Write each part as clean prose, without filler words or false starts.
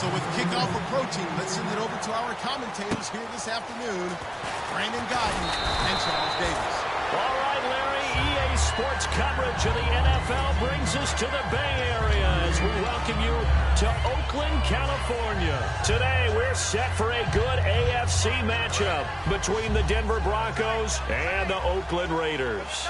So with kickoff approaching, let's send it over to our commentators here this afternoon, Brandon Guyton and Charles Davis. All right, Larry, EA Sports coverage of the NFL brings us to the Bay Area as we welcome you to Oakland, California. Today, we're set for a good AFC matchup between the Denver Broncos and the Oakland Raiders.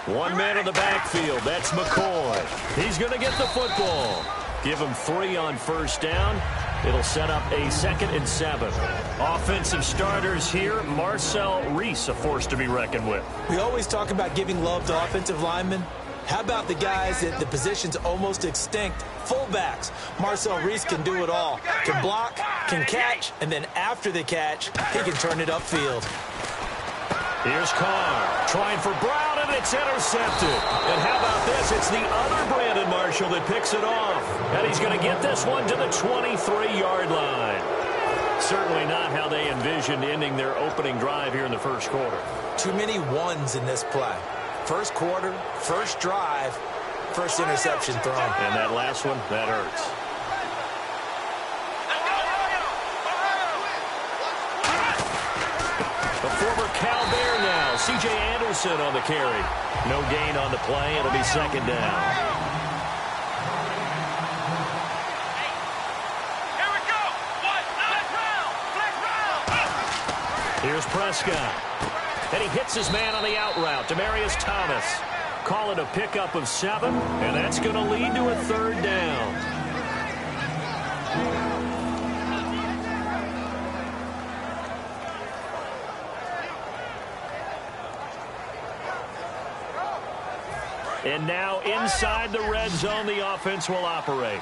One man in the backfield, that's McCoy. He's going to get the football. Give him 3 on first down. It'll set up a 2nd and 7. Offensive starters here, Marcel Reese, a force to be reckoned with. We always talk about giving love to offensive linemen. How about the guys at the position's almost extinct? Fullbacks. Marcel Reese can do it all. Can block, can catch, and then after the catch, he can turn it upfield. Here's Carr trying for Brown, and it's intercepted. And how about this? It's the other Brandon Marshall that picks it off. And he's going to get this one to the 23-yard line. Certainly not how they envisioned ending their opening drive here in the first quarter. Too many ones in this play. First quarter, first drive, first interception thrown. And that last one, that hurts. The former Cal Bear now, C.J. Anderson on the carry. No gain on the play. It'll be 2nd down. Here we go. Here's Prescott. And he hits his man on the out route, Demaryius Thomas. Call it a pickup of 7, and that's going to lead to a 3rd down. And now inside the red zone, the offense will operate.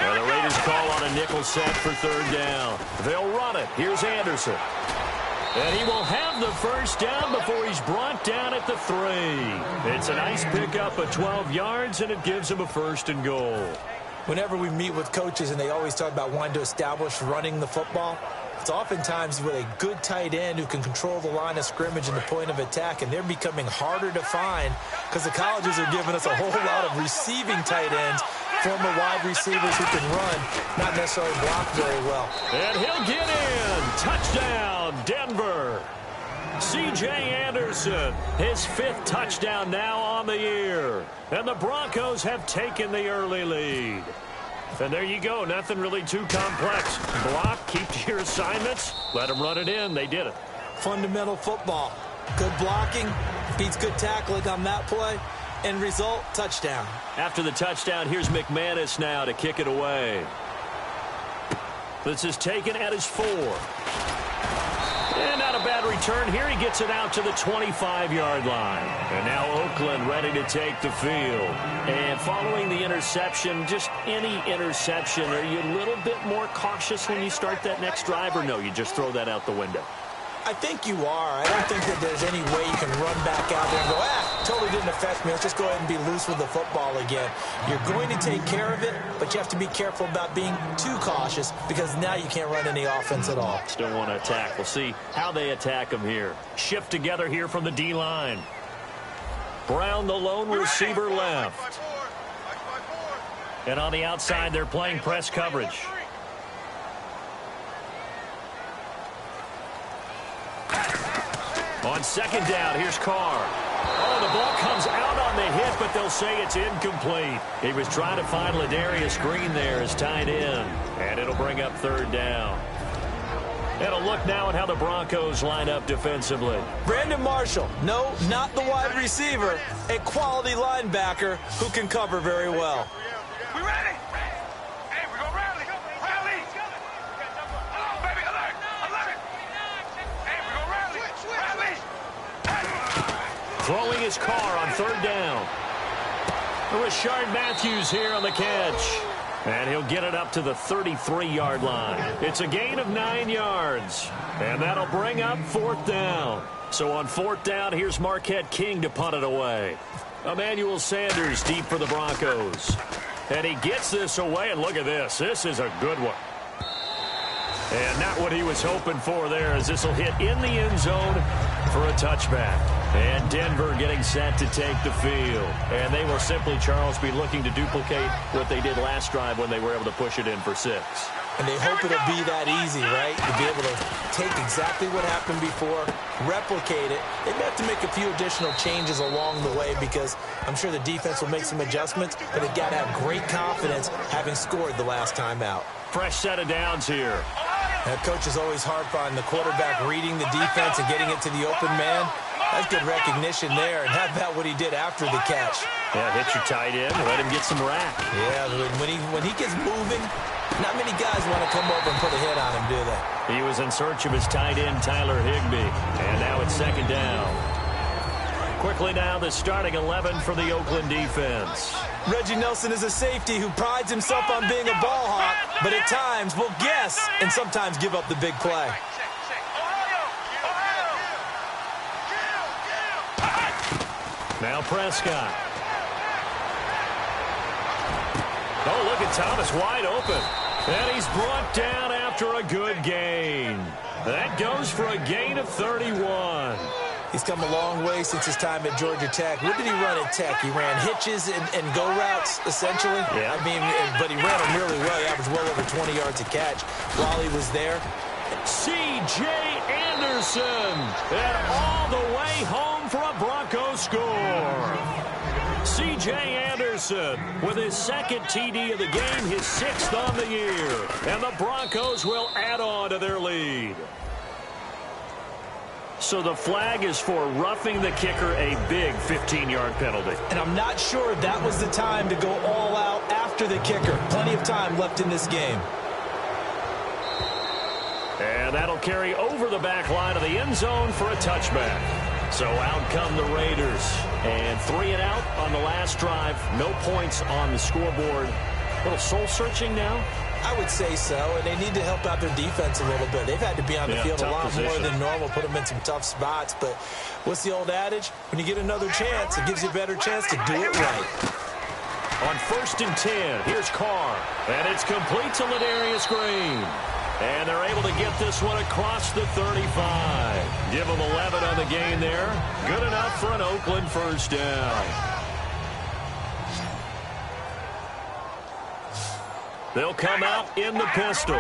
And the Raiders call on a nickel set for 3rd down. They'll run it. Here's Anderson. And he will have the first down before he's brought down at the 3. It's a nice pickup of 12 yards, and it gives him a 1st and goal. Whenever we meet with coaches and they always talk about wanting to establish running the football, it's oftentimes with a good tight end who can control the line of scrimmage and the point of attack, and they're becoming harder to find because the colleges are giving us a whole lot of receiving tight ends, former wide receivers who can run, not necessarily block very well. And he'll get in. Touchdown, Denver. C.J. Anderson, his 5th touchdown now on the year. And the Broncos have taken the early lead. And there you go. Nothing really too complex. Block, keep to your assignments, let them run it in. They did it. Fundamental football. Good blocking, beats good tackling on that play. End result, touchdown. After the touchdown, here's McManus now to kick it away. This is taken at his 4. And not a bad return here. He gets it out to the 25-yard line. And now Oakland ready to take the field. And following the interception, just any interception, are you a little bit more cautious when you start that next drive, or no, you just throw that out the window? I think you are. I don't think that there's any way you can run back out there and go, totally didn't affect me. Let's just go ahead and be loose with the football again. You're going to take care of it, but you have to be careful about being too cautious because now you can't run any offense at all. Still want to attack. We'll see how they attack him here. Shift together here from the D-line. Brown, the lone receiver, left. And on the outside, they're playing press coverage. On 2nd down, here's Carr. Oh, the ball comes out on the hit, but they'll say it's incomplete. He was trying to find Ladarius Green there as tight end, and it'll bring up 3rd down. And a look now at how the Broncos line up defensively. Brandon Marshall, no, not the wide receiver, a quality linebacker who can cover very well. We ready? Hey, we're going to rally. Rally. Come on, baby. Alert. Alert. Hey, we're going to rally. Rally. Throwing his Carr on 3rd down. Rashard Matthews here on the catch. And he'll get it up to the 33-yard line. It's a gain of 9 yards. And that'll bring up 4th down. So on 4th down, here's Marquette King to punt it away. Emmanuel Sanders deep for the Broncos. And he gets this away, and look at this. This is a good one. And not what he was hoping for there, as this will hit in the end zone for a touchback. And Denver getting set to take the field. And they will simply, Charles, be looking to duplicate what they did last drive when they were able to push it in for 6. And they hope it'll be that easy, right? To be able to take exactly what happened before, replicate it. They may have to make a few additional changes along the way because I'm sure the defense will make some adjustments, but they've got to have great confidence having scored the last time out. Fresh set of downs here. That coach is always harp on the quarterback reading the defense and getting it to the open man. That's good recognition there. And how about what he did after the catch? Yeah, hit your tight end, let him get some rack. Yeah, when he gets moving, not many guys want to come over and put a hit on him, do they? He was in search of his tight end, Tyler Higbee. And now it's 2nd down. Quickly now, the starting 11 for the Oakland defense. Reggie Nelson is a safety who prides himself on being a ball hawk, but at times will guess and sometimes give up the big play. Now Prescott. Oh, look at Thomas wide open. And he's brought down after a good gain. That goes for a gain of 31. He's come a long way since his time at Georgia Tech. What did he run at Tech? He ran hitches and go routes, essentially. Yeah. I mean, but he ran them really well. He averaged well over 20 yards a catch while he was there. C.J. Anderson. And all the way home for a Broncos score. C.J. Anderson with his 2nd TD of the game, his 6th on the year. And the Broncos will add on to their lead. So the flag is for roughing the kicker, a big 15-yard penalty. And I'm not sure that was the time to go all out after the kicker. Plenty of time left in this game. And that'll carry over the back line of the end zone for a touchback. So out come the Raiders. And 3 and out on the last drive. No points on the scoreboard. A little soul-searching now. I would say so, and they need to help out their defense a little bit. They've had to be on the field a lot more than normal, put them in some tough spots. But what's the old adage? When you get another chance, it gives you a better chance to do it right. On 1st and 10, here's Carr. And it's complete to Ladarius Green. And they're able to get this one across the 35. Give them 11 on the game there. Good enough for an Oakland 1st down. They'll come out in the pistol.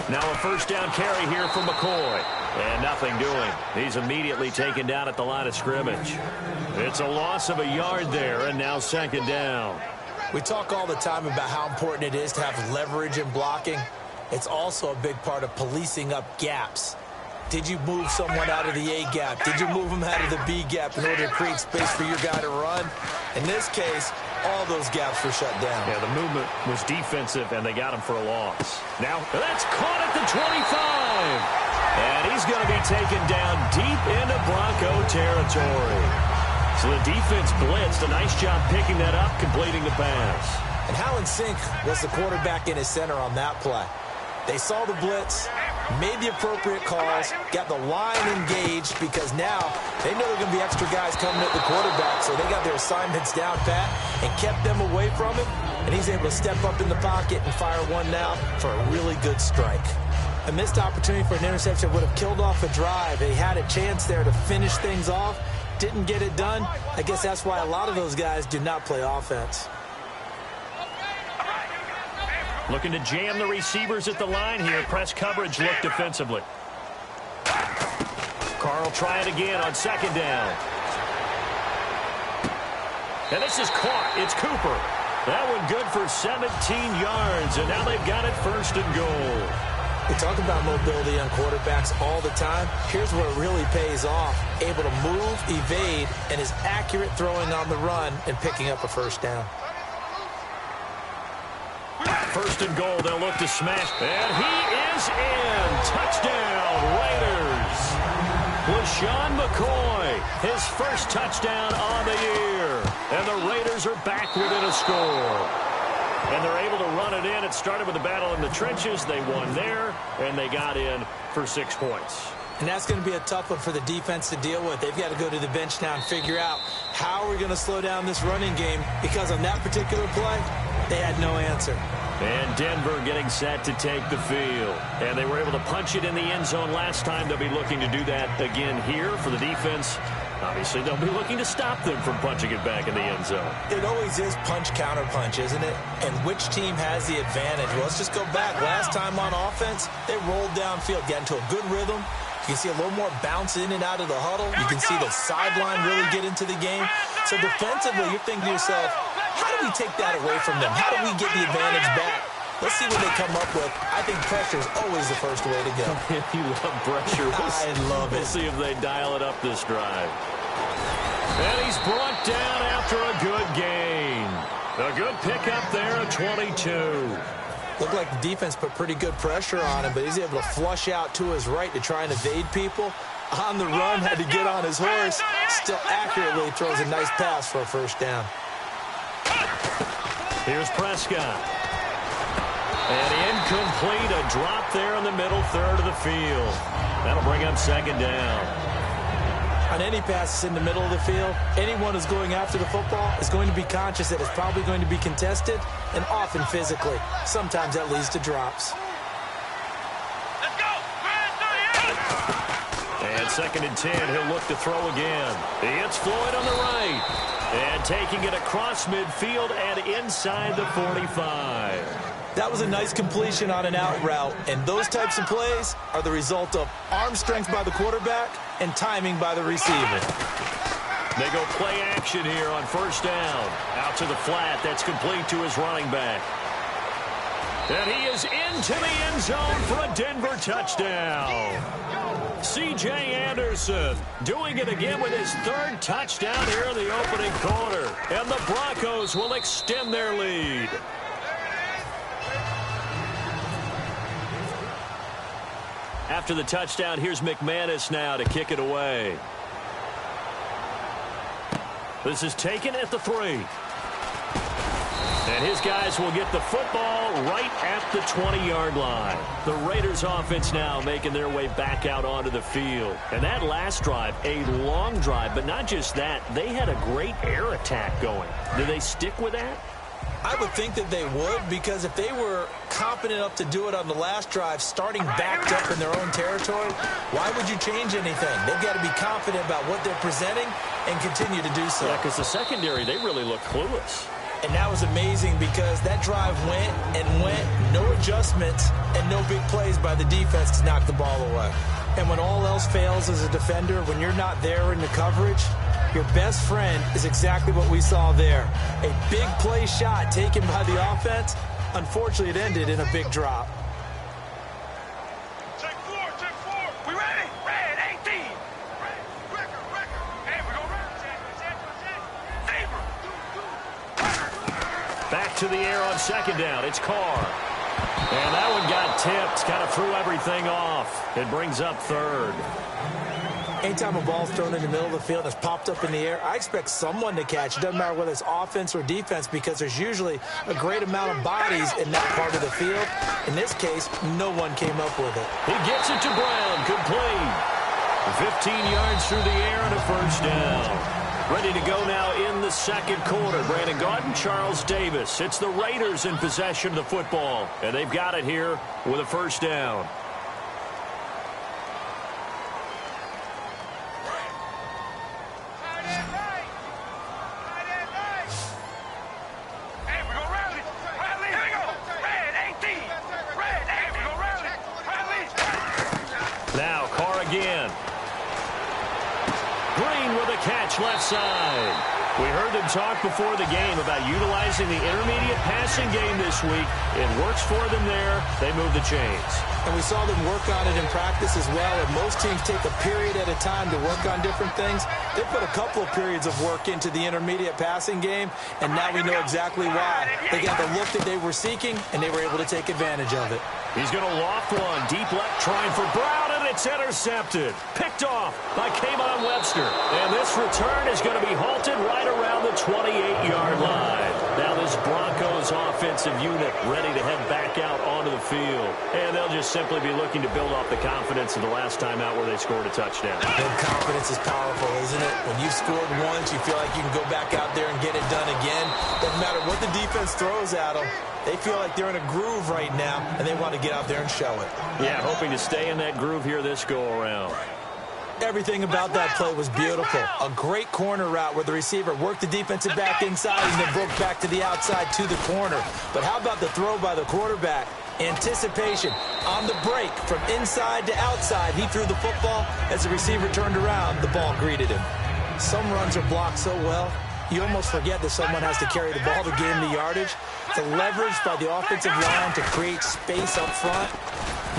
Now a 1st down carry here from McCoy. And nothing doing. He's immediately taken down at the line of scrimmage. It's a loss of a yard there, and now 2nd down. We talk all the time about how important it is to have leverage in blocking. It's also a big part of policing up gaps. Did you move someone out of the A gap? Did you move them out of the B gap in order to create space for your guy to run? In this case, all those gaps were shut down. Yeah, the movement was defensive, and they got him for a loss. Now, that's caught at the 25. And he's going to be taken down deep into Bronco territory. So the defense blitzed. A nice job picking that up, completing the pass. And how in sync was the quarterback in his center on that play? They saw the blitz, made the appropriate calls, got the line engaged because now they know there are going to be extra guys coming at the quarterback, so they got their assignments down pat and kept them away from him, and he's able to step up in the pocket and fire one now for a really good strike. A missed opportunity for an interception would have killed off a drive. They had a chance there to finish things off, didn't get it done. I guess that's why a lot of those guys do not play offense. Looking to jam the receivers at the line here. Press coverage look defensively. Carl try it again on 2nd down. And this is caught. It's Cooper. That one good for 17 yards. And now they've got it 1st and goal. We talk about mobility on quarterbacks all the time. Here's where it really pays off. Able to move, evade, and is accurate throwing on the run and picking up a 1st down. 1st and goal, they'll look to smash. And he is in. Touchdown, Raiders. LaShawn McCoy, his 1st touchdown on the year. And the Raiders are back within a score. And they're able to run it in. It started with a battle in the trenches. They won there, and they got in for 6 points. And that's going to be a tough one for the defense to deal with. They've got to go to the bench now and figure out how we're going to slow down this running game, because on that particular play, they had no answer. And Denver getting set to take the field. And they were able to punch it in the end zone last time. They'll be looking to do that again here for the defense. Obviously, they'll be looking to stop them from punching it back in the end zone. It always is punch-counter-punch, isn't it? And which team has the advantage? Well, let's just go back. Last time on offense, they rolled downfield, got into a good rhythm. You can see a little more bounce in and out of the huddle. You can see the sideline really get into the game. So defensively, you're thinking to yourself, how do we take that away from them? How do we get the advantage back? Let's see what they come up with. I think pressure is always the first way to go. You love pressure. I love it. We'll see if they dial it up this drive. And he's brought down after a good gain. A good pickup there at 22. Looked like the defense put pretty good pressure on him, but he's able to flush out to his right to try and evade people. On the run, had to get on his horse. Still accurately throws a nice pass for a first down. Here's Prescott. And incomplete, a drop there in the middle third of the field. That'll bring up second down. On any passes in the middle of the field, anyone who's going after the football is going to be conscious that it's probably going to be contested, and often physically. Sometimes that leads to drops. Let's go. And second and 10, he'll look to throw again. It's Floyd on the right. And taking it across midfield and inside the 45. That was a nice completion on an out route, and those types of plays are the result of arm strength by the quarterback and timing by the receiver. They go play action here on first down. Out to the flat, that's complete to his running back. And he is into the end zone for a Denver touchdown. C.J. Anderson doing it again with his third touchdown here in the opening quarter. And the Broncos will extend their lead. After the touchdown, here's McManus now to kick it away. This is taken at the 3. And his guys will get the football right at the 20-yard line. The Raiders offense now making their way back out onto the field. And that last drive, a long drive, but not just that, they had a great air attack going. Do they stick with that? I would think that they would, because if they were confident enough to do it on the last drive, starting backed up in their own territory, why would you change anything? They've got to be confident about what they're presenting and continue to do so. Yeah, because the secondary, they really look clueless. And that was amazing because that drive went and went, no adjustments, and no big plays by the defense to knock the ball away. And when all else fails as a defender, when you're not there in the coverage, your best friend is exactly what we saw there. A big play shot taken by the offense. Unfortunately, it ended in a big drop. Check 4. We ready? Red 18. Record. Hey, we go red. Back to the air on second down. It's Carr. And that one got tipped. Kind of threw everything off. It brings up third. Anytime a ball's thrown in the middle of the field and it's popped up in the air, I expect someone to catch. It doesn't matter whether it's offense or defense, because there's usually a great amount of bodies in that part of the field. In this case, no one came up with it. He gets it to Brown. Complete. 15 yards through the air and a first down. Ready to go now in the second quarter. Brandon Gaudin, Charles Davis. It's the Raiders in possession of the football, and they've got it here with a first down. Now Carr again. Green with a catch left side. We heard them talk before the game about utilizing the intermediate passing game this week. It works for them there. They move the chains. And we saw them work on it in practice as well. And most teams take a period at a time to work on different things. They put a couple of periods of work into the intermediate passing game, and now we know exactly why. They got the look that they were seeking, and they were able to take advantage of it. He's going to loft one. Deep left, trying for Brown, and it's intercepted. Picked off by K'Von Webster. And this return is going to be halted right around the 28-yard line. Now this Broncos offensive unit ready to head back out onto the field. And they'll just simply be looking to build off the confidence of the last time out where they scored a touchdown. And confidence is powerful, isn't it? When you've scored once, you feel like you can go back out there and get it done again. Doesn't matter what the defense throws at them. They feel like they're in a groove right now, and they want to get out there and show it. Yeah, hoping to stay in that groove here this go-around. Everything about that play was beautiful. A great corner route where the receiver worked the defensive back inside and then broke back to the outside to the corner. But how about the throw by the quarterback? Anticipation on the break from inside to outside. He threw the football. As the receiver turned around, the ball greeted him. Some runs are blocked so well, you almost forget that someone has to carry the ball to gain the yardage. The leverage by the offensive line to create space up front,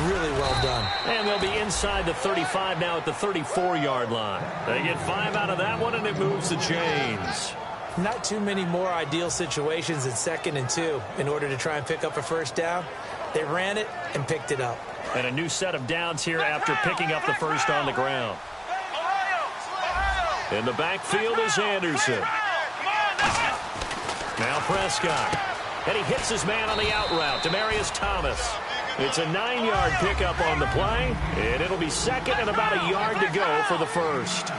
really well done. And they'll be inside the 35 now at the 34-yard line. They get 5 out of that one, and it moves the chains. Not too many more ideal situations in 2nd and 2 in order to try and pick up a first down. They ran it and picked it up. And a new set of downs here after picking up the first on the ground. In the backfield is Anderson. Now Prescott. And he hits his man on the out route, Demaryius Thomas. It's a 9-yard pickup on the play, and it'll be second and about a yard to go for the first.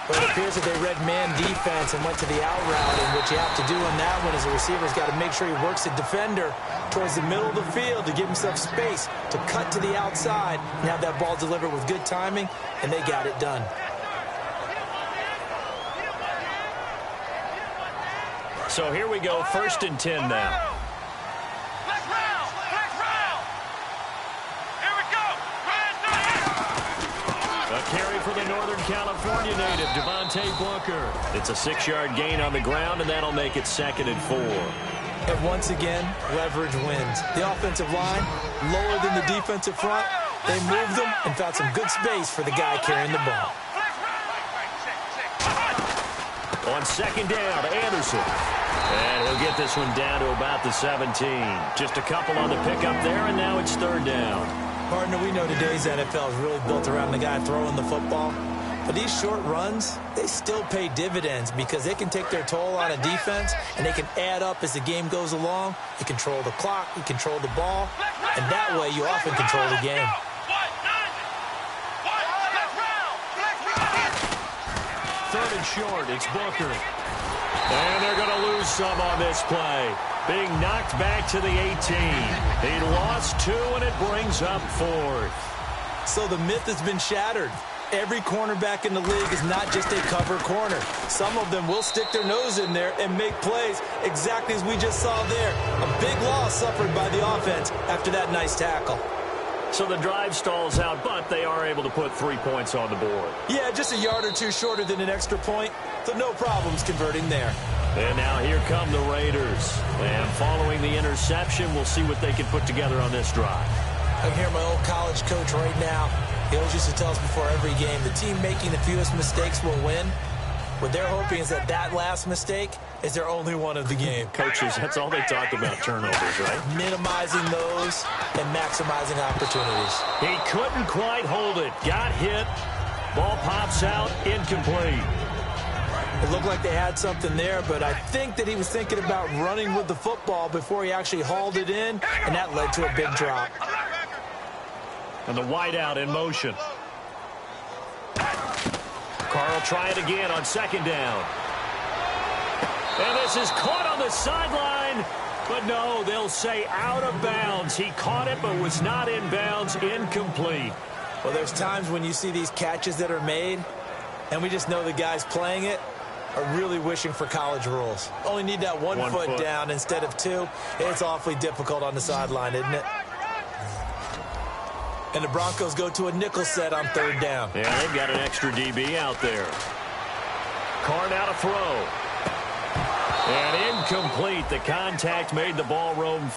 Well, it appears that they read man defense and went to the out route, and what you have to do on that one is the receiver's got to make sure he works the defender towards the middle of the field to give himself space to cut to the outside and have that ball delivered with good timing, and they got it done. So here we go, 1st and 10 now. A carry for the Northern California native, Devontae Booker. It's a 6-yard gain on the ground, and that'll make it 2nd and 4. And once again, leverage wins. The offensive line, lower than the defensive front. They moved them and found some good space for the guy carrying the ball. On 2nd down, Anderson. And he'll get this one down to about the 17. Just a couple on the pickup there, and now it's 3rd down. Partner, we know today's NFL is really built around the guy throwing the football. But these short runs, they still pay dividends because they can take their toll on a defense, and they can add up as the game goes along. You control the clock, you control the ball, and that way you often control the game. 3rd and short, it's Booker. And they're going to lose some on this play. Being knocked back to the 18. He lost 2, and it brings up 4th. So the myth has been shattered. Every cornerback in the league is not just a cover corner. Some of them will stick their nose in there and make plays exactly as we just saw there. A big loss suffered by the offense after that nice tackle. So the drive stalls out, but they are able to put 3 points on the board. Yeah, just a yard or two shorter than an extra point, so no problems converting there. And now here come the Raiders. And following the interception, we'll see what they can put together on this drive. I can hear my old college coach right now. He always used to tell us before every game, the team making the fewest mistakes will win. What they're hoping is that that last mistake is their only one of the game. Coaches, that's all they talk about, turnovers, right? Minimizing those and maximizing opportunities. He couldn't quite hold it. Got hit. Ball pops out. Incomplete. It looked like they had something there, but I think that he was thinking about running with the football before he actually hauled it in, and that led to a big drop. And the wideout in motion. Carr will try it again on 2nd down. And this is caught on the sideline. But no, they'll say out of bounds. He caught it but was not in bounds. Incomplete. Well, there's times when you see these catches that are made, and we just know the guys playing it are really wishing for college rules. Only need that one foot down instead of 2. It's awfully difficult on the sideline, isn't it? And the Broncos go to a nickel set on 3rd down. Yeah, they've got an extra DB out there. Carr now to throw. And incomplete. The contact made the ball roam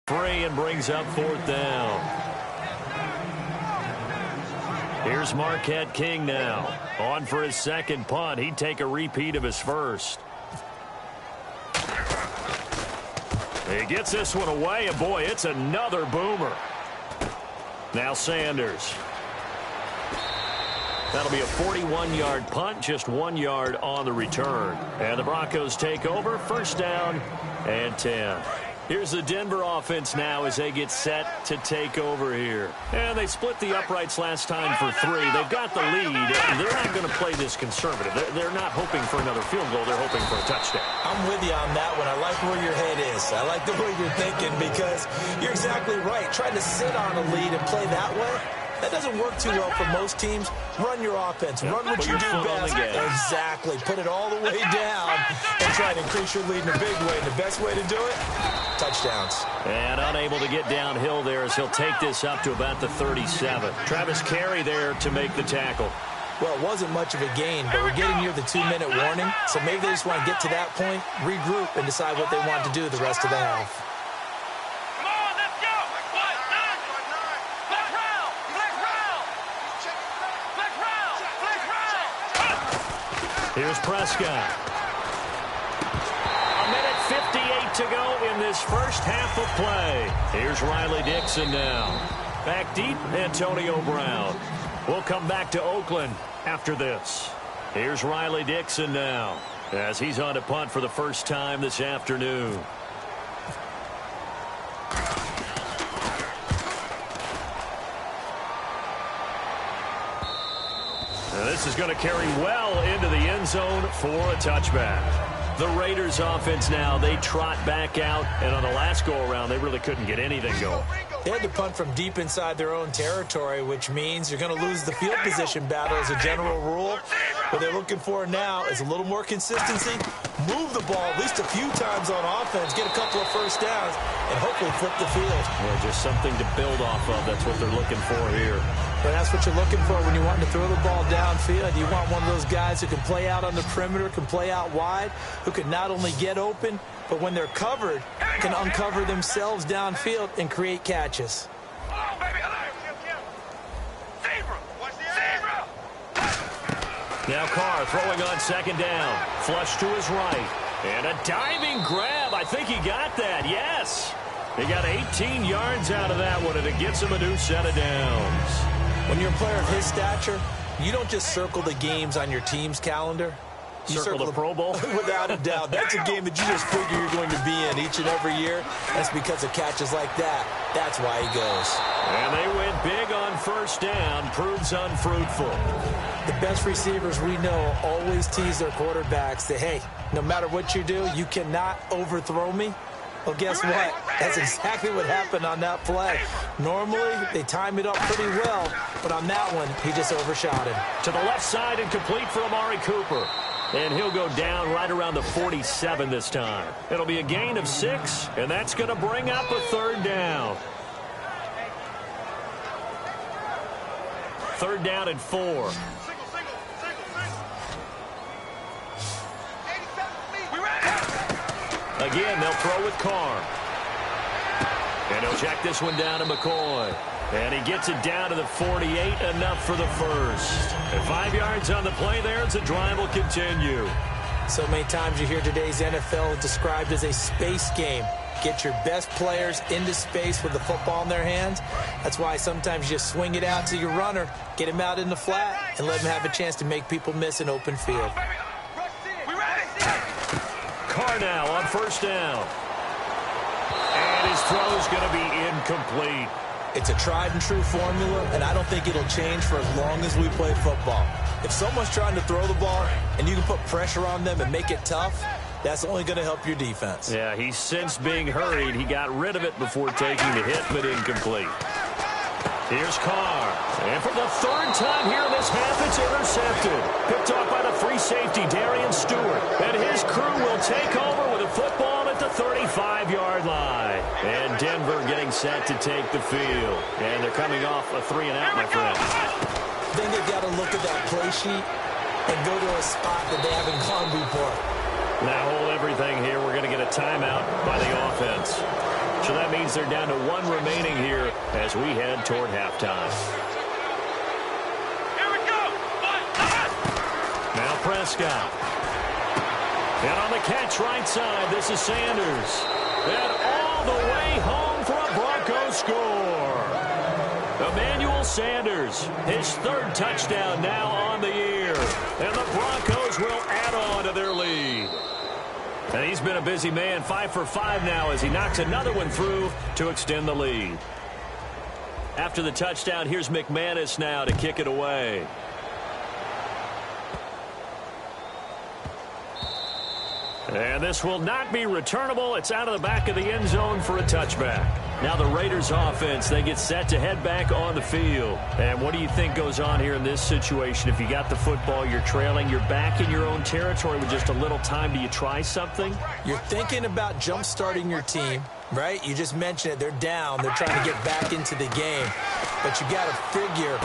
free and brings up 4th down. Here's Marquette King now. On for his second punt. He'd take a repeat of his first. He gets this one away, and boy, it's another boomer. Now Sanders. That'll be a 41-yard punt, just 1 yard on the return. And the Broncos take over, 1st down and 10. Here's the Denver offense now as they get set to take over here. And they split the uprights last time for 3. They've got the lead. They're not going to play this conservative. They're not hoping for another field goal. They're hoping for a touchdown. I'm with you on that one. I like where your head is. I like the way you're thinking because you're exactly right. Trying to sit on a lead and play that way, that doesn't work too well for most teams. Run your offense. Run what you do best. Exactly. Put it all the way down and try to increase your lead in a big way. And the best way to do it, touchdowns. And unable to get downhill there as he'll take this up to about the 37. Travis Carey there to make the tackle. Well, it wasn't much of a gain, but we're getting near the 2-minute warning. So maybe they just want to get to that point, regroup, and decide what they want to do the rest of the half. Here's Prescott. A minute 58 to go in this first half of play. Here's Riley Dixon now. Back deep, Antonio Brown. We'll come back to Oakland after this. Here's Riley Dixon now as he's on to punt for the first time this afternoon. This is going to carry well into the end zone for a touchback. The Raiders offense now, they trot back out, and on the last go-around, they really couldn't get anything going. They had to punt from deep inside their own territory, which means you're going to lose the field position battle as a general rule. What they're looking for now is a little more consistency, move the ball at least a few times on offense, get a couple of first downs, and hopefully flip the field. Yeah, just something to build off of. That's what they're looking for here. But that's what you're looking for when you want to throw the ball downfield. You want one of those guys who can play out on the perimeter, can play out wide, who can not only get open, but when they're covered, can uncover themselves downfield and create catches. Now Carr throwing on 2nd down. Flush to his right. And a diving grab. I think he got that. Yes. He got 18 yards out of that one, and it gets him a new set of downs. When you're a player of his stature, you don't just circle the games on your team's calendar. You circle the Pro Bowl? Without a doubt. That's a game that you just figure you're going to be in each and every year. That's because of catches like that. That's why he goes. And they went big on 1st down. Proves unfruitful. The best receivers we know always tease their quarterbacks that, hey, no matter what you do, you cannot overthrow me. Well, guess what? That's exactly what happened on that play. Normally, they time it up pretty well, but on that one, he just overshot him. To the left side and complete for Amari Cooper. And he'll go down right around the 47 this time. It'll be a gain of 6, and that's going to bring up a 3rd down. 3rd down and 4. Again, they'll throw with Carr. And he'll check this one down to McCoy. And he gets it down to the 48, enough for the first. And 5 yards on the play there as the drive will continue. So many times you hear today's NFL described as a space game. Get your best players into space with the football in their hands. That's why sometimes you just swing it out to your runner, get him out in the flat, and let him have a chance to make people miss an open field. Carr now on 1st down. And his throw is going to be incomplete. It's a tried and true formula, and I don't think it'll change for as long as we play football. If someone's trying to throw the ball and you can put pressure on them and make it tough, that's only going to help your defense. Yeah, he's since being hurried. He got rid of it before taking the hit, but incomplete. Here's Carr. And for the 3rd time here in this half, it's intercepted. Picked off by the free safety, Darian Stewart. And his crew will take over with a football at the 35-yard line. And Denver getting set to take the field. And they're coming off a 3-and-out, my friend. Then they've got to look at that play sheet and go to a spot that they haven't gone before. Now hold everything here. We're going to get a timeout by the offense. So that means they're down to 1 remaining here as we head toward halftime. Here we go. Now Prescott. And on the catch right side, this is Sanders. And all the way home for a Broncos score. Emmanuel Sanders, his 3rd touchdown now on the year. And the Broncos will add on to their lead. And he's been a busy man, 5 for 5 now as he knocks another one through to extend the lead. After the touchdown, here's McManus now to kick it away. And this will not be returnable. It's out of the back of the end zone for a touchback. Now the Raiders offense, they get set to head back on the field. And what do you think goes on here in this situation? If you got the football, you're trailing, you're back in your own territory with just a little time. Do you try something? You're thinking about jump-starting your team, right? You just mentioned it. They're down. They're trying to get back into the game. But you got to figure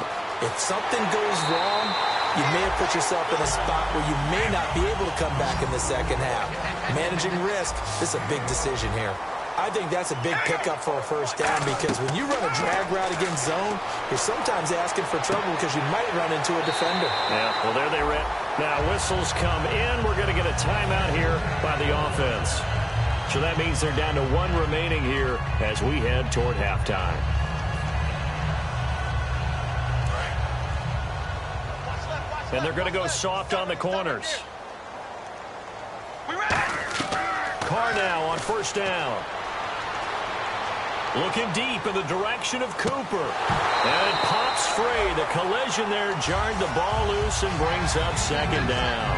if something goes wrong, you may have put yourself in a spot where you may not be able to come back in the second half. Managing risk, this is a big decision here. I think that's a big pickup for a first down because when you run a drag route against zone, you're sometimes asking for trouble because you might run into a defender. Yeah, well, there they went. Now whistles come in. We're going to get a timeout here by the offense. So that means they're down to 1 remaining here as we head toward halftime. And they're going to go soft on the corners. Carr now on first down. Looking deep in the direction of Cooper. And it pops free. The collision there jarred the ball loose and brings up second down.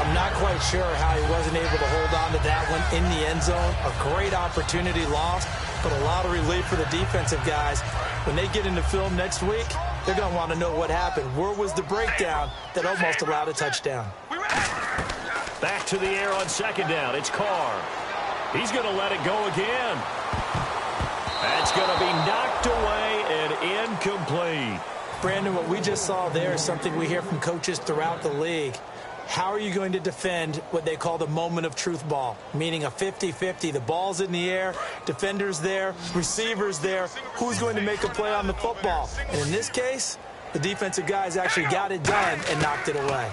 I'm not quite sure how he wasn't able to hold on to that one in the end zone. A great opportunity lost, but a lot of relief for the defensive guys. When they get into film next week, they're going to want to know what happened. Where was the breakdown that almost allowed a touchdown? Back to the air on second down. It's Carr. He's going to let it go again. That's going to be knocked away and incomplete. Brandon, what we just saw there is something we hear from coaches throughout the league. How are you going to defend what they call the moment of truth ball, meaning a 50-50? The ball's in the air, defenders there, receivers there. Who's going to make a play on the football? And in this case, the defensive guys actually got it done and knocked it away.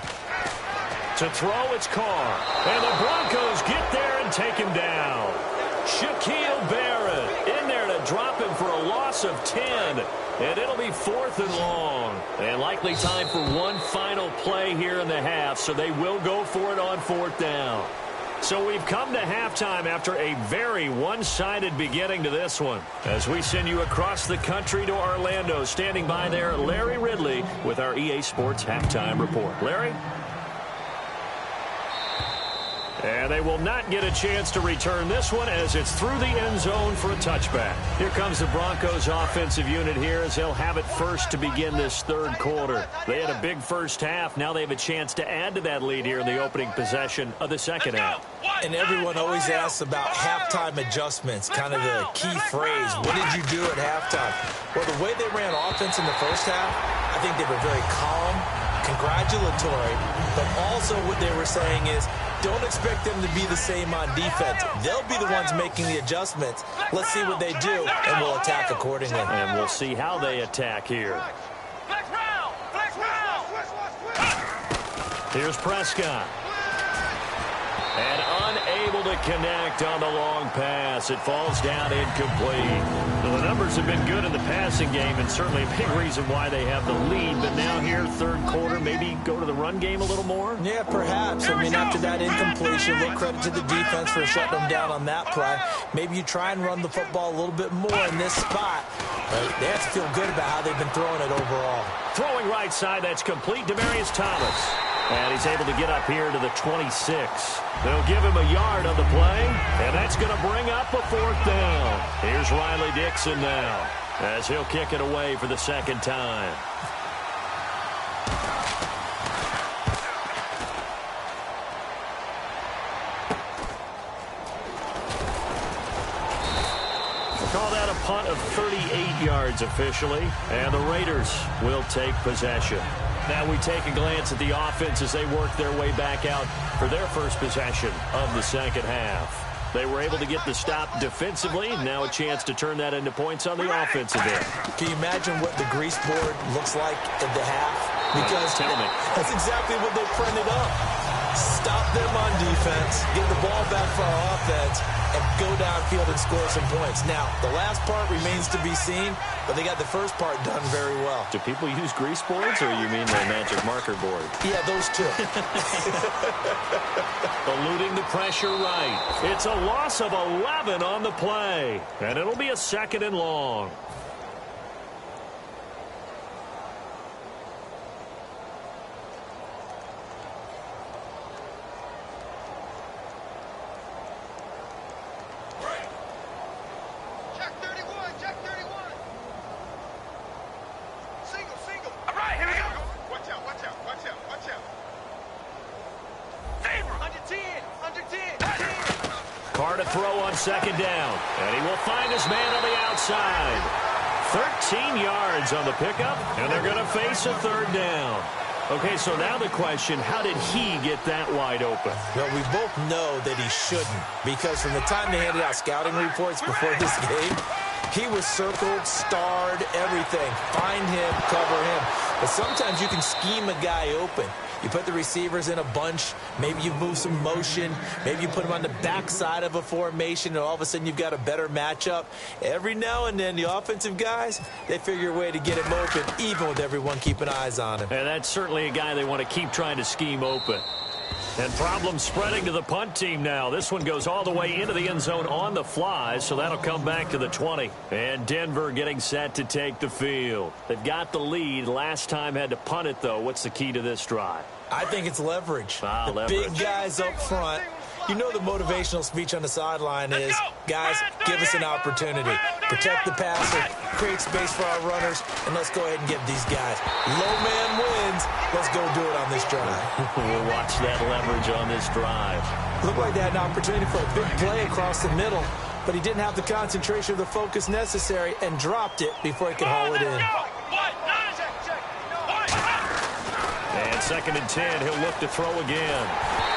To throw, it's Carr. And the Broncos get there and take him down. Shaquille Barrett in there to drop him for a loss of 10. And it'll be 4th and long. And likely time for one final play here in the half, so they will go for it on 4th down. So we've come to halftime after a very one-sided beginning to this one. As we send you across the country to Orlando, standing by there, Larry Ridley with our EA Sports Halftime Report. Larry? And they will not get a chance to return this one as it's through the end zone for a touchback. Here comes the Broncos offensive unit here as they'll have it first to begin this 3rd quarter. They had a big first half. Now they have a chance to add to that lead here in the opening possession of the second half. And everyone always asks about halftime adjustments, kind of the key phrase. What did you do at halftime? Well, the way they ran offense in the first half, I think they were very calm, congratulatory, but also what they were saying is, don't expect them to be the same on defense. They'll be the ones making the adjustments. Let's see what they do, and we'll attack accordingly. And we'll see how they attack here. Here's Prescott. And unable to connect on the long pass. It falls down incomplete. Well, the numbers have been good in the passing game, and certainly a big reason why they have the lead. But now here, 3rd quarter, maybe go to the run game a little more? Yeah, perhaps. I mean, after that incompletion, look, credit to the defense for shutting them down on that play. Maybe you try and run the football a little bit more in this spot. But they have to feel good about how they've been throwing it overall. Throwing right side, that's complete. Demaryius Thomas. And he's able to get up here to the 26. They'll give him a yard on the play, and that's going to bring up a 4th down. Here's Riley Dixon now as he'll kick it away for the 2nd time. Call that a punt of 38 yards officially, and the Raiders will take possession. Now we take a glance at the offense as they work their way back out for their first possession of the second half. They were able to get the stop defensively. Now a chance to turn that into points on the offensive end. Can you imagine what the grease board looks like at the half? Because tell me. That's exactly what they printed up. Stop them on defense, get the ball back for our offense, and go downfield and score some points. Now, the last part remains to be seen, but they got the first part done very well. Do people use grease boards, or you mean the magic marker board? Yeah, those two. Eluding the pressure right. It's a loss of 11 on the play, and it'll be a 2nd and long. To throw on 2nd down, and he will find his man on the outside. 13 yards on the pickup, and they're going to face a 3rd down. Okay, so now the question, how did he get that wide open? Well, we both know that he shouldn't, because from the time they handed out scouting reports before this game, he was circled, starred, everything. Find him, cover him. But sometimes you can scheme a guy open. You put the receivers in a bunch. Maybe you move some motion. Maybe you put them on the backside of a formation, and all of a sudden you've got a better matchup. Every now and then, the offensive guys, they figure a way to get him open, even with everyone keeping eyes on him. And that's certainly a guy they want to keep trying to scheme open. And problems spreading to the punt team now. This one goes all the way into the end zone on the fly, so that'll come back to the 20. And Denver getting set to take the field. They've got the lead. Last time had to punt it, though. What's the key to this drive? I think it's leverage. The leverage. Big guys up front. You know the motivational speech on the sideline is, guys, give us an opportunity. Protect the passer, create space for our runners, and let's go ahead and give these guys. Low man wins. Let's go do it on this drive. We'll watch that leverage on this drive. Looked like they had an opportunity for a big play across the middle, but he didn't have the concentration or the focus necessary and dropped it before he could haul it in. And 2nd and 10, he'll look to throw again.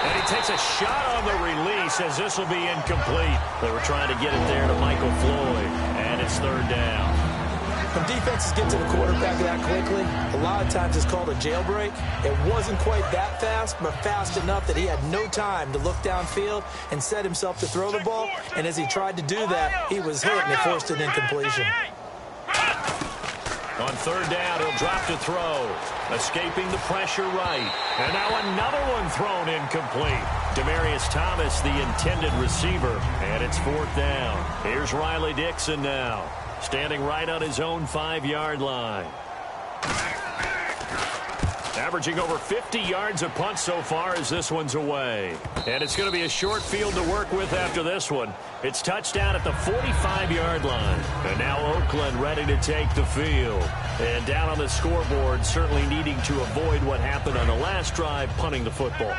And he takes a shot on the release as this will be incomplete. They were trying to get it there to Michael Floyd, and it's 3rd down. When defenses get to the quarterback that quickly, a lot of times it's called a jailbreak. It wasn't quite that fast, but fast enough that he had no time to look downfield and set himself to throw the ball. And as he tried to do that, he was hit and it forced an incompletion. On 3rd down, he'll drop to throw. Escaping the pressure right. And now another one thrown incomplete. Demaryius Thomas, the intended receiver. And it's 4th down. Here's Riley Dixon now. Standing right on his own 5-yard line. Averaging over 50 yards a punt so far as this one's away. And it's going to be a short field to work with after this one. It's touchdown at the 45-yard line. And now Oakland ready to take the field. And down on the scoreboard, certainly needing to avoid what happened on the last drive, punting the football.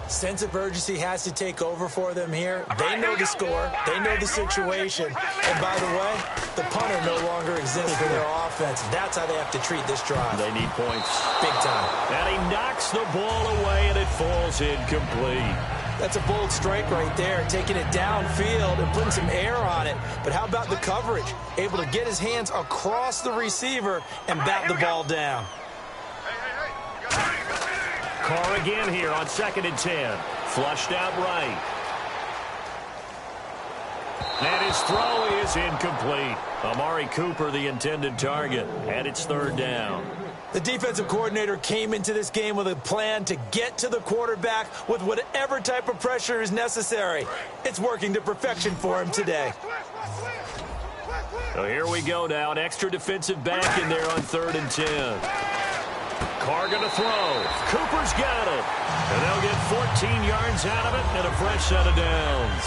Sense of urgency has to take over for them here. They know the score. They know the situation. And by the way, the punter no longer exists for their offense. That's how they have to treat this drive. They need points. Big time. And he knocks the ball away, and it falls incomplete. That's a bold strike right there, taking it downfield and putting some air on it. But how about the coverage? Able to get his hands across the receiver and bat the ball down. Carr again here on 2nd and 10. Flushed out right. And his throw is incomplete. Amari Cooper, the intended target. And it's 3rd down. The defensive coordinator came into this game with a plan to get to the quarterback with whatever type of pressure is necessary. It's working to perfection for him today. So here we go now. An extra defensive back in there on 3rd and 10. Carr going to throw. Cooper's got it. And they'll get 14 yards out of it and a fresh set of downs.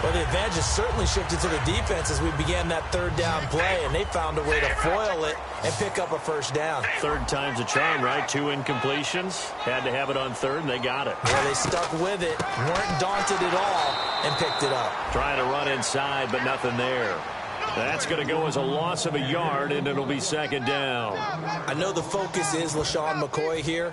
Well, the advantage has certainly shifted to the defense as we began that 3rd down play, and they found a way to foil it and pick up a 1st down. 3rd time's a charm, right? 2 incompletions. Had to have it on 3rd, and they got it. Well, they stuck with it, weren't daunted at all, and picked it up. Trying to run inside, but nothing there. That's going to go as a loss of a yard, and it'll be 2nd down. I know the focus is LaShawn McCoy here,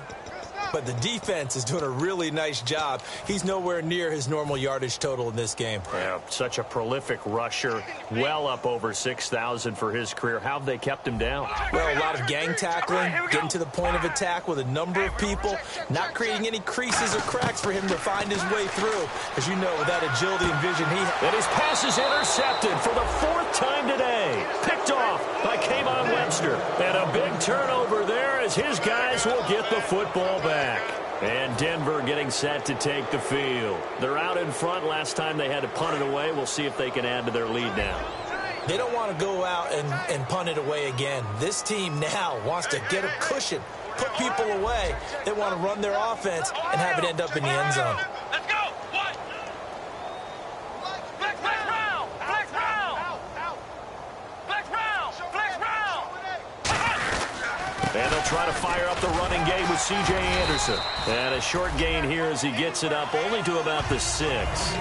But the defense is doing a really nice job. He's nowhere near his normal yardage total in this game. Yeah, such a prolific rusher, well up over 6,000 for his career. How have they kept him down? Well, a lot of gang tackling, getting to the point of attack with a number of people, not creating any creases or cracks for him to find his way through. As you know, with that agility and vision he has. And his pass is intercepted for the 4th time today. Picked off by Kayvon Webster. And a big turnover there as his guys will get the football back. And Denver getting set to take the field. They're out in front. Last time they had to punt it away. We'll see if they can add to their lead now. They don't want to go out and punt it away again. This team now wants to get a cushion, put people away. They want to run their offense and have it end up in the end zone. Let's go. What? Flex round. Flex round. Flex round. Flex round. And they'll try to fire up the running game with C.J. Anderson. And a short gain here as he gets it up only to about the 6.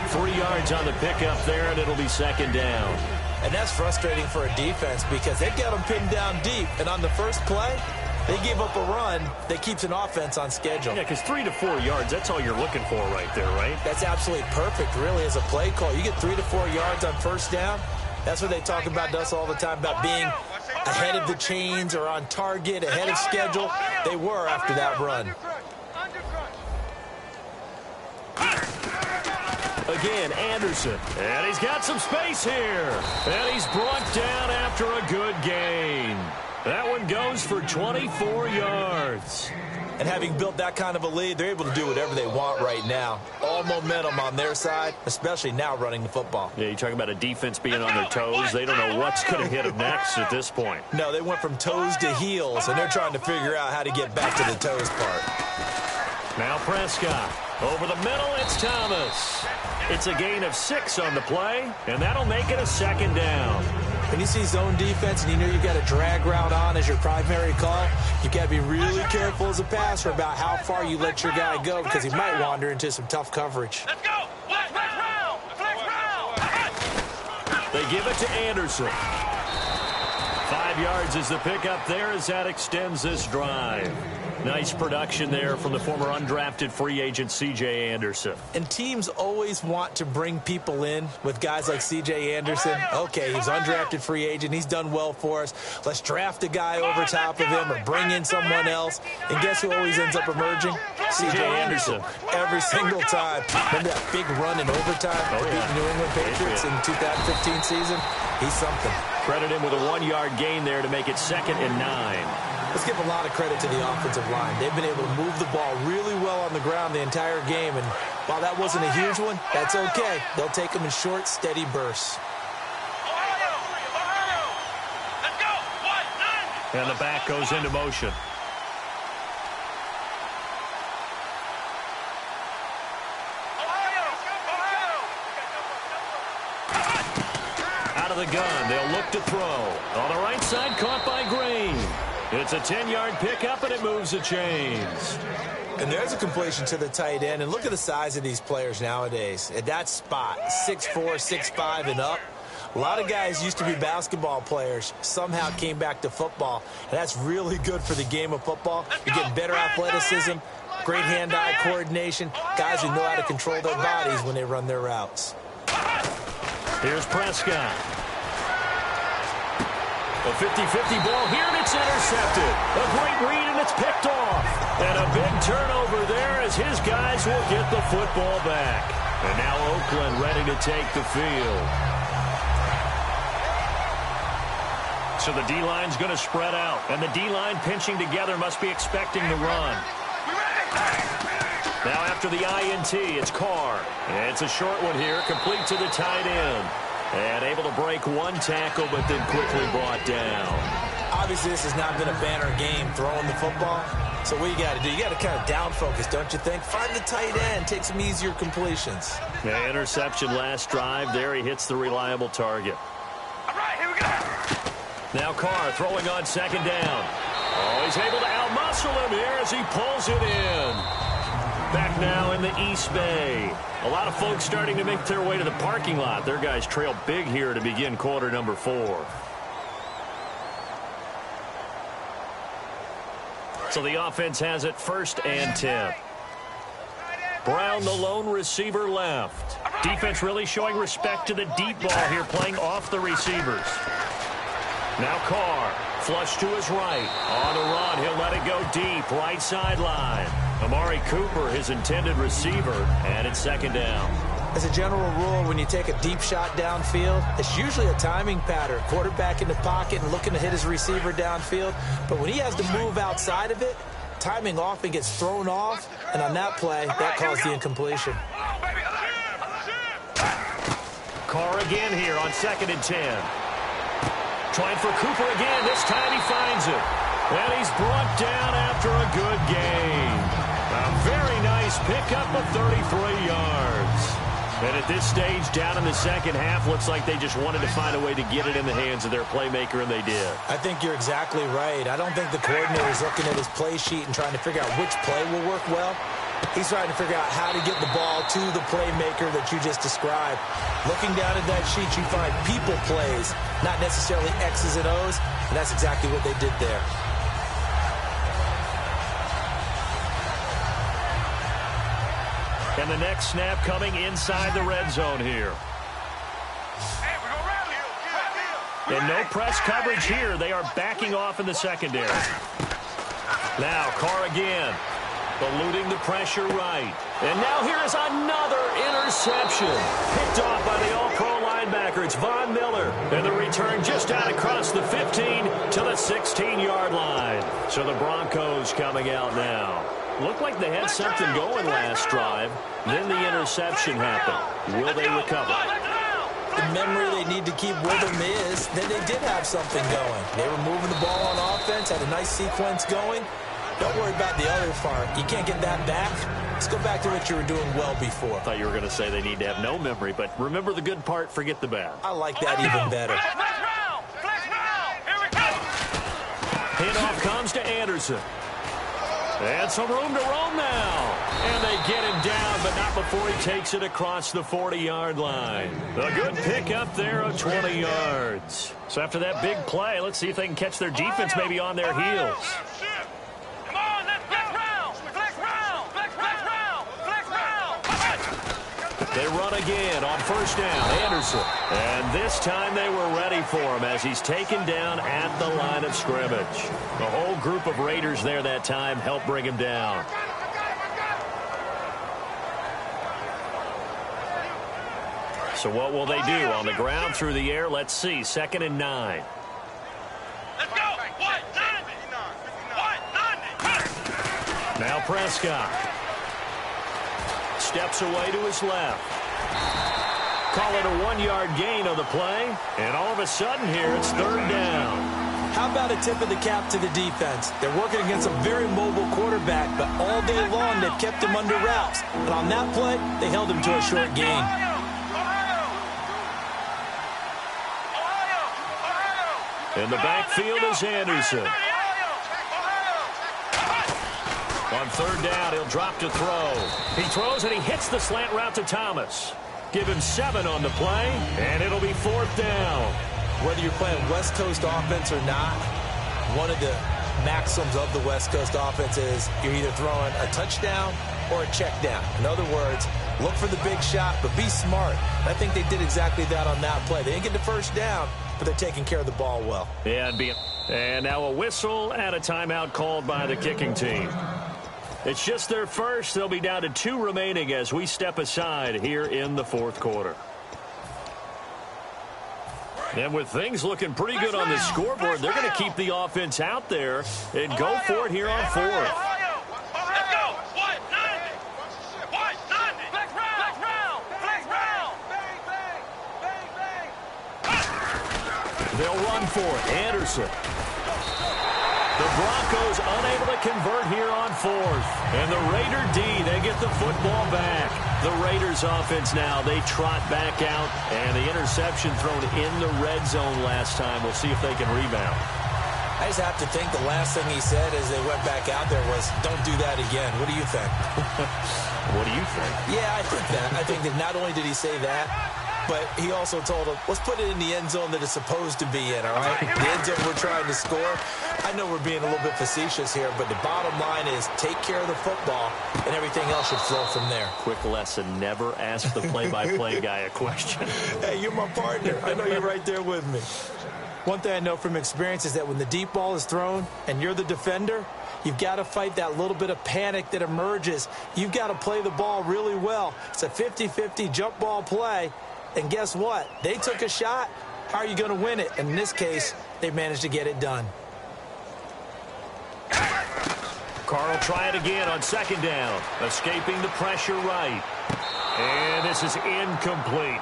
3 yards on the pickup there, and it'll be 2nd down. And that's frustrating for a defense because they've got them pinned down deep. And on the first play, they give up a run that keeps an offense on schedule. Yeah, because 3 to 4 yards, that's all you're looking for right there, right? That's absolutely perfect, really, as a play call. You get 3 to 4 yards on first down. That's what they talk about to us all the time, about being ahead of the chains or on target, ahead of schedule. They were after that run. Again, Anderson. And he's got some space here. And he's brought down after a good gain. That one goes for 24 yards. And having built that kind of a lead, they're able to do whatever they want right now. All momentum on their side, especially now running the football. Yeah, you talk about a defense being on their toes. They don't know what's going to hit them next at this point. No, they went from toes to heels, and they're trying to figure out how to get back to the toes part. Now Prescott. Over the middle, it's Thomas. It's a gain of 6 on the play, and that'll make it a 2nd down. When you see zone defense and you know you've got a drag route on as your primary call, you've got to be really careful as a passer about how far you let your guy go because he might wander into some tough coverage. Let's go. Flex round. Flex round. They give it to Anderson. 5 yards is the pickup there as that extends this drive. Nice production there from the former undrafted free agent C.J. Anderson. And teams always want to bring people in with guys like C.J. Anderson. Okay, he's undrafted free agent. He's done well for us. Let's draft a guy over top of him or bring in someone else. And guess who always ends up emerging? C.J. Anderson. Every single time. Remember that big run in overtime for beating New England Patriots in 2015 season? He's something. Credit him with a 1-yard gain there to make it 2nd and 9. Let's give a lot of credit to the offensive line. They've been able to move the ball really well on the ground the entire game. And while that wasn't a huge one, that's okay. They'll take them in short, steady bursts. Let's go. And the back goes into motion. Out of the gun, they'll look to throw. On the right side, caught by Green. It's a 10-yard pickup, and it moves the chains. And there's a completion to the tight end. And look at the size of these players nowadays. At that spot, 6'4", 6'5", and up. A lot of guys used to be basketball players, somehow came back to football. And that's really good for the game of football. You're getting better athleticism, great hand-eye coordination, guys who know how to control their bodies when they run their routes. Here's Prescott. A 50-50 ball here, and it's intercepted. A great read, and it's picked off. And a big turnover there as his guys will get the football back. And now Oakland ready to take the field. So the D-line's going to spread out. And the D-line pinching together must be expecting the run. Now after the INT, it's Carr. And it's a short one here, complete to the tight end. And able to break one tackle, but then quickly brought down. Obviously, this has not been a banner game throwing the football. So what you got to do, you got to kind of down focus, don't you think? Find the tight end, take some easier completions. The interception last drive. There he hits the reliable target. All right, here we go. Now Carr throwing on 2nd down. Oh, he's able to outmuscle him here as he pulls it in. Back now in the East Bay. A lot of folks starting to make their way to the parking lot. Their guys trail big here to begin quarter number 4. So the offense has it 1st and 10. Brown, the lone receiver left. Defense really showing respect to the deep ball here, playing off the receivers. Now Carr, flush to his right. On the run, he'll let it go deep, right sideline. Amari Cooper, his intended receiver, and it's 2nd down. As a general rule, when you take a deep shot downfield, it's usually a timing pattern. Quarterback in the pocket and looking to hit his receiver downfield. But when he has to move outside of it, timing often gets thrown off, and on that play, that caused the incompletion. Carr again here on 2nd and 10. Trying for Cooper again. This time he finds it. And he's brought down after a good gain. A very nice pickup of 33 yards. And at this stage, down in the second half, looks like they just wanted to find a way to get it in the hands of their playmaker, and they did. I think you're exactly right. I don't think the coordinator is looking at his play sheet and trying to figure out which play will work well. He's trying to figure out how to get the ball to the playmaker that you just described. Looking down at that sheet, you find people plays, not necessarily X's and O's, and that's exactly what they did there. And the next snap coming inside the red zone here. And no press coverage here. They are backing off in the secondary. Now Carr again, eluding the pressure right. And now here is another interception. Picked off by the all-pro linebacker. It's Von Miller. And the return just out across the 15 to the 16-yard line. So the Broncos coming out now. Looked like they had something going last drive. Then the interception happened. Will they recover? The memory they need to keep with them is that they did have something going. They were moving the ball on offense, had a nice sequence going. Don't worry about the other part. You can't get that back. Let's go back to what you were doing well before. I thought you were going to say they need to have no memory, but remember the good part, forget the bad. I like that even better. Handoff comes to Anderson. And some room to roam now. And they get him down, but not before he takes it across the 40-yard line. A good pickup there of 20 yards. So after that big play, let's see if they can catch their defense maybe on their heels. They run again on 1st down. Anderson. And this time they were ready for him as he's taken down at the line of scrimmage. The whole group of Raiders there that time helped bring him down. So what will they do? On the ground, through the air, let's see. 2nd and 9. Let's go. Now Prescott. Steps away to his left. Call it a 1-yard gain on the play. And all of a sudden here, it's 3rd down. How about a tip of the cap to the defense? They're working against a very mobile quarterback, but all day long they've kept him under wraps. And on that play, they held him to a short gain. In the backfield is Anderson. On 3rd down, he'll drop to throw. He throws and he hits the slant route to Thomas. Give him 7 on the play, and it'll be 4th down. Whether you're playing West Coast offense or not, one of the maxims of the West Coast offense is you're either throwing a touchdown or a check down. In other words, look for the big shot, but be smart. I think they did exactly that on that play. They didn't get the 1st down, but they're taking care of the ball well. And now a whistle and a timeout called by the kicking team. It's just their first. They'll be down to 2 remaining as we step aside here in the 4th quarter. And with things looking pretty good on the scoreboard, they're going to keep the offense out there and go for it here on 4th. They'll run for it. Anderson. The Broncos unable to convert here on 4th. And the Raider D, they get the football back. The Raiders offense now, they trot back out. And the interception thrown in the red zone last time. We'll see if they can rebound. I just have to think the last thing he said as they went back out there was, don't do that again. What do you think? What do you think? Yeah, I think that. I think that not only did he say that, but he also told him, let's put it in the end zone that it's supposed to be in, all right? The end zone we're trying to score. I know we're being a little bit facetious here, but the bottom line is take care of the football, and everything else should flow from there. Quick lesson, never ask the play-by-play guy a question. Hey, you're my partner. I know you're right there with me. One thing I know from experience is that when the deep ball is thrown and you're the defender, you've got to fight that little bit of panic that emerges. You've got to play the ball really well. It's a 50-50 jump ball play. And guess what? They took a shot. How are you going to win it? And in this case, they managed to get it done. Carr will try it again on second down. Escaping the pressure right. And this is incomplete.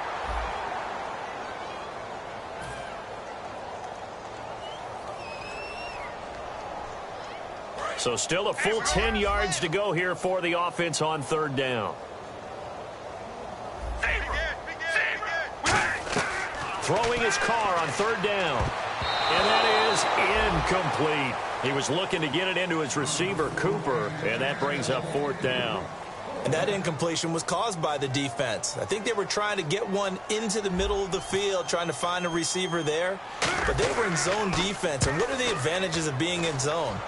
So still a full 10 yards to go here for the offense on third down. Throwing his Carr on third down. And that is incomplete. He was looking to get it into his receiver, Cooper, and that brings up fourth down. And that incompletion was caused by the defense. I think they were trying to get one into the middle of the field, trying to find a receiver there. But they were in zone defense. And what are the advantages of being in zone?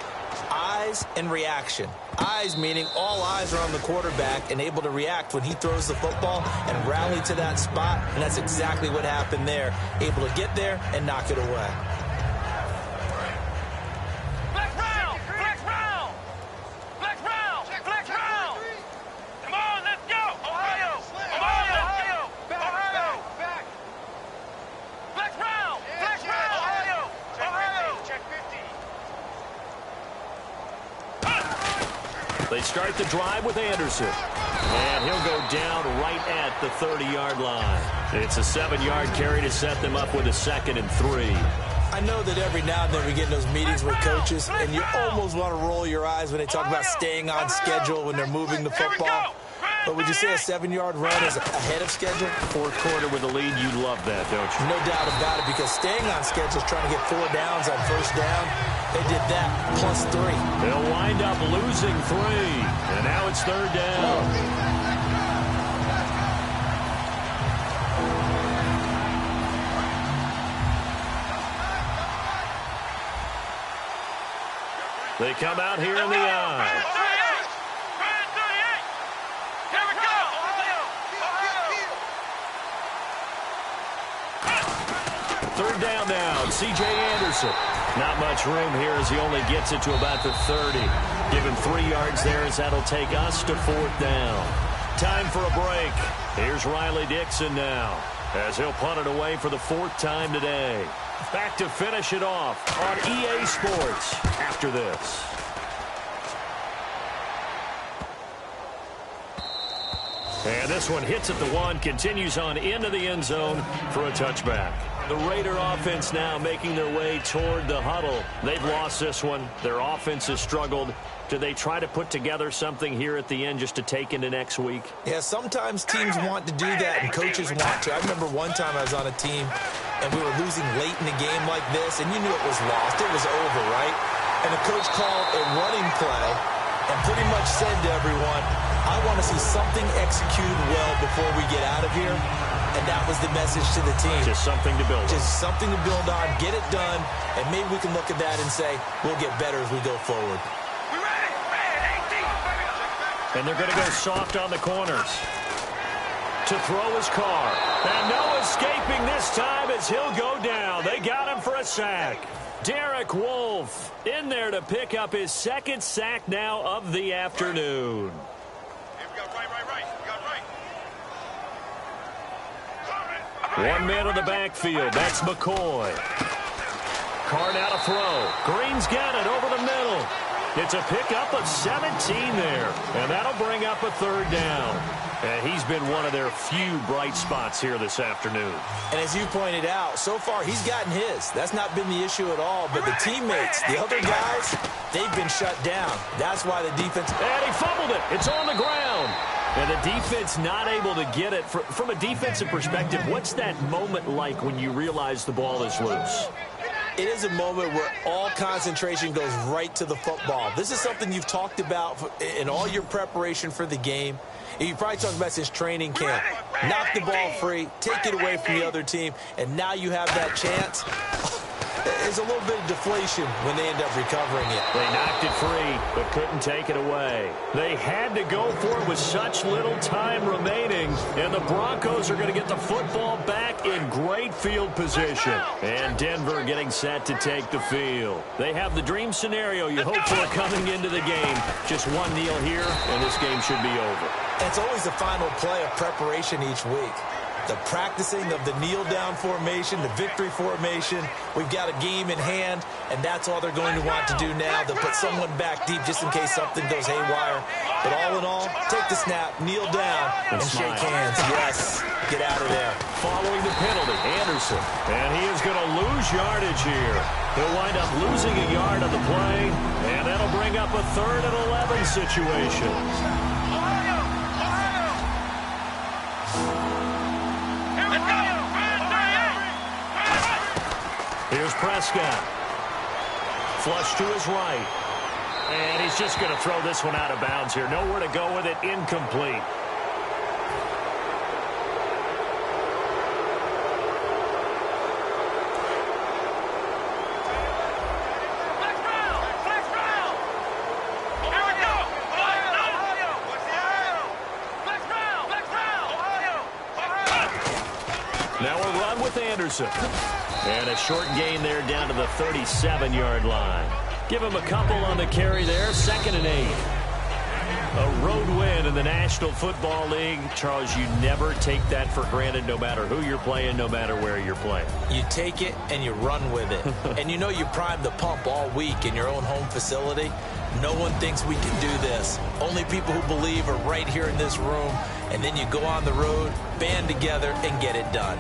Eyes and reaction. Eyes meaning all eyes are on the quarterback and able to react when he throws the football and rally to that spot. And that's exactly what happened there. Able to get there and knock it away. They start the drive with Anderson. And he'll go down right at the 30-yard line. It's a 7-yard carry to set them up with a 2nd and 3. I know that every now and then we get in those meetings with coaches, and you almost want to roll your eyes when they talk about staying on schedule when they're moving the football. But would you say a 7-yard run is ahead of schedule? Fourth quarter with a lead, you love that, don't you? No doubt about it, because staying on schedule is trying to get 4 downs on first down. They did that, plus 3. They'll wind up losing 3. And now it's third down. They come out here in the eye. Third down now, C.J. Anderson. Not much room here as he only gets it to about the 30. Give him 3 yards there as that'll take us to fourth down. Time for a break. Here's Riley Dixon now as he'll punt it away for the 4th time today. Back to finish it off on EA Sports after this. And this one hits at the 1, continues on into the end zone for a touchback. The Raider offense now making their way toward the huddle. They've lost this one. Their offense has struggled. Do they try to put together something here at the end just to take into next week? Yeah, sometimes teams want to do that and coaches want to. I remember one time I was on a team and we were losing late in the game like this, and you knew it was lost. It was over, right? And the coach called a running play and pretty much said to everyone, I want to see something executed well before we get out of here. And that was the message to the team. Just something to build on. Just something to build on, get it done, and maybe we can look at that and say, we'll get better as we go forward. And they're going to go soft on the corners. To throw his Carr. And no escaping this time as he'll go down. They got him for a sack. Derek Wolfe in there to pick up his 2nd sack now of the afternoon. One man on the backfield. That's McCoy. Carr now to throw. Green's got it over the middle. It's a pickup of 17 there. And that'll bring up a 3rd down. And he's been one of their few bright spots here this afternoon. And as you pointed out, so far he's gotten his. That's not been the issue at all. But the teammates, the other guys, they've been shut down. That's why the defense... And he fumbled it. It's on the ground. And the defense not able to get it. From a defensive perspective, what's that moment like when you realize the ball is loose? It is a moment where all concentration goes right to the football. This is something you've talked about in all your preparation for the game. You probably talked about since training camp. knock the ball free, take it away from the other team, and now you have that chance. There's a little bit of deflation when they end up recovering it. They knocked it free, but couldn't take it away. They had to go for it with such little time remaining, and the Broncos are going to get the football back in great field position. And Denver getting set to take the field. They have the dream scenario you hope for coming into the game. Just one kneel here, and this game should be over. It's always the final play of preparation each week. The practicing of the kneel-down formation, the victory formation. We've got a game in hand, and that's all they're going to want to do now. They'll put someone back deep just in case something goes haywire. But all in all, take the snap, kneel down, and shake hands. Yes, get out of there. Following the penalty, Anderson. And he is going to lose yardage here. He'll wind up losing a yard on the play, and that'll bring up a 3rd and 11 situation. Here's Prescott. Flush to his right. And he's just going to throw this one out of bounds here. Nowhere to go with it. Incomplete. Now a run with Anderson. And a short gain there down to the 37-yard line. Give him a couple on the carry there. 2nd and 8. A road win in the National Football League. Charles, you never take that for granted no matter who you're playing, no matter where you're playing. You take it and you run with it. And you know you primed the pump all week in your own home facility. No one thinks we can do this. Only people who believe are right here in this room. And then you go on the road, band together, and get it done.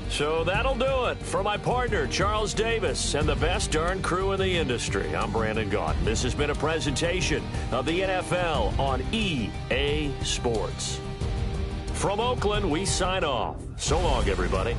So that'll do it for my partner, Charles Davis, and the best darn crew in the industry. I'm Brandon Gaudin. This has been a presentation of the NFL on EA Sports. From Oakland, we sign off. So long, everybody.